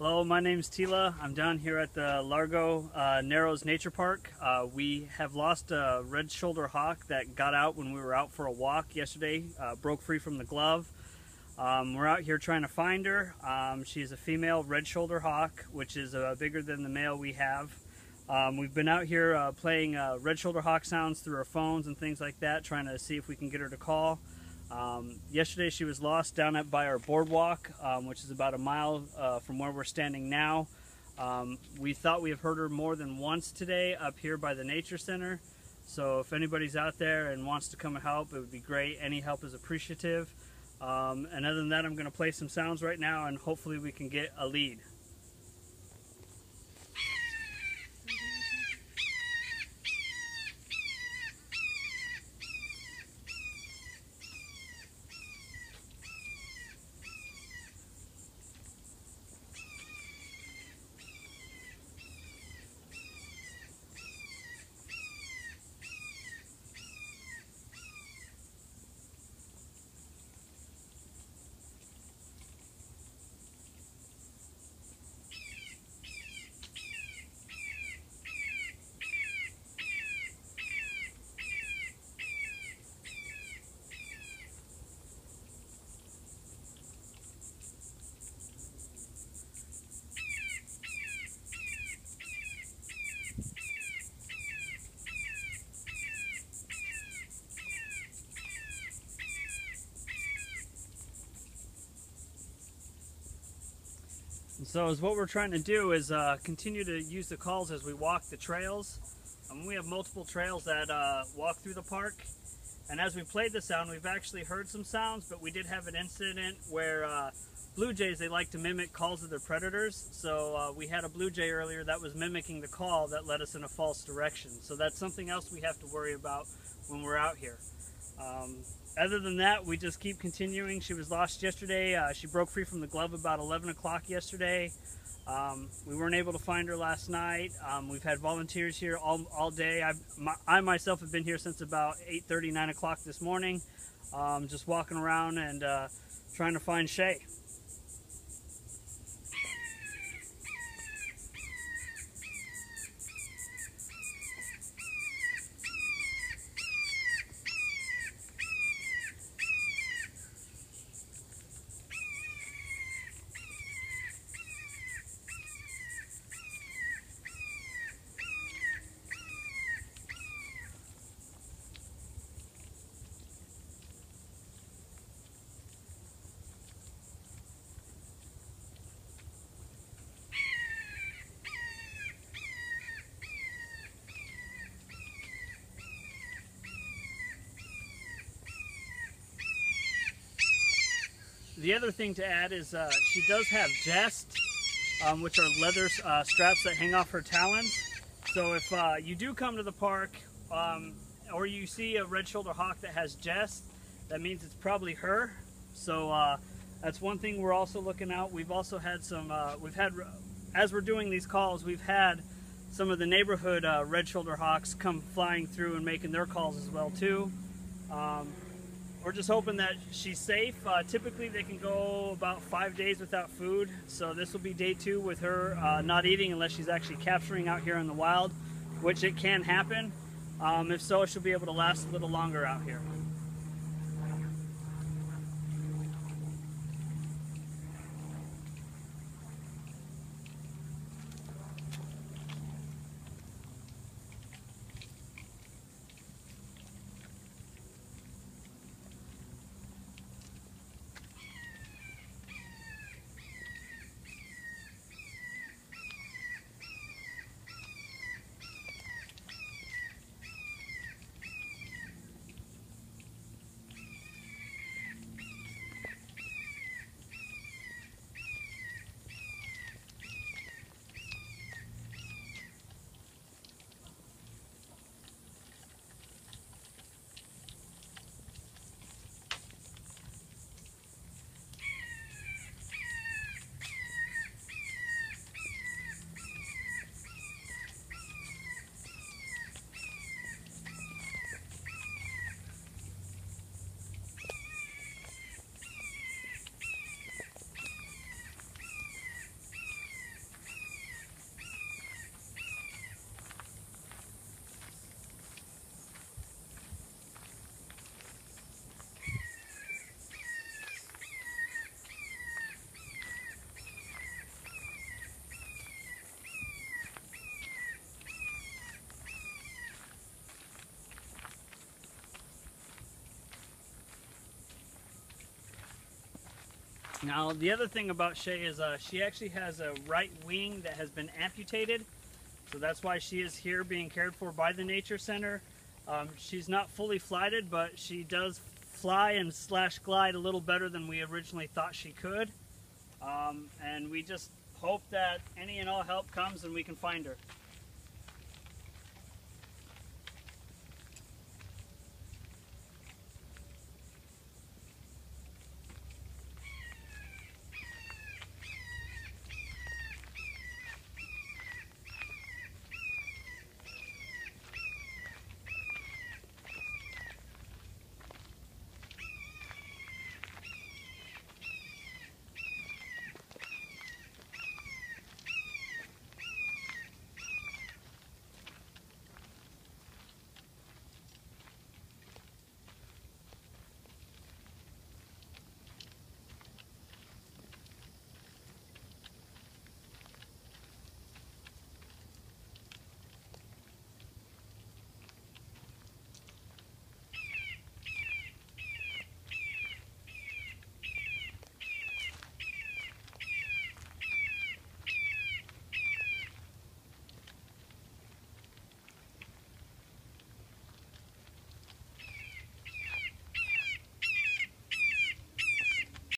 Hello, my name's Tila. I'm down here at the Largo Narrows Nature Park. We have lost a red shoulder hawk that got out when we were out for a walk yesterday, broke free from the glove. We're out here trying to find her. She's a female red shoulder hawk, which is bigger than the male we have. We've been out here playing red shoulder hawk sounds through our phones and things like that, trying to see if we can get her to call. Yesterday she was lost down by our boardwalk, which is about a mile from where we're standing now. We thought we have heard her more than once today up here by the Nature Center. So if anybody's out there and wants to come and help, it would be great. Any help is appreciative. And other than that, I'm going to play some sounds right now and hopefully we can get a lead. So what we're trying to do is continue to use the calls as we walk the trails. We have multiple trails that walk through the park, and as we played the sound, we've actually heard some sounds, but we did have an incident where blue jays, they like to mimic calls of their predators. So we had a blue jay earlier that was mimicking the call that led us in a false direction. So that's something else we have to worry about when we're out here. Other than that, we just keep continuing. She was lost yesterday. She broke free from the glove about 11 o'clock yesterday. We weren't able to find her last night. We've had volunteers here all day. I myself have been here since about 8:30, 9 o'clock this morning, just walking around and trying to find Shay. The other thing to add is she does have jest, which are leather straps that hang off her talons. So if you do come to the park or you see a red shoulder hawk that has jest, that means it's probably her. So that's one thing we're also looking out. We've also had some, as we're doing these calls, we've had some of the neighborhood red shoulder hawks come flying through and making their calls as well too. We're just hoping that she's safe. Typically they can go about 5 days without food, so this will be day 2 with her not eating unless she's actually capturing out here in the wild, which it can happen. If so, she'll be able to last a little longer out here. Now, the other thing about Shay is she actually has a right wing that has been amputated. So that's why she is here being cared for by the Nature Center. She's not fully flighted, but she does fly and slash glide a little better than we originally thought she could. And we just hope that any and all help comes and we can find her.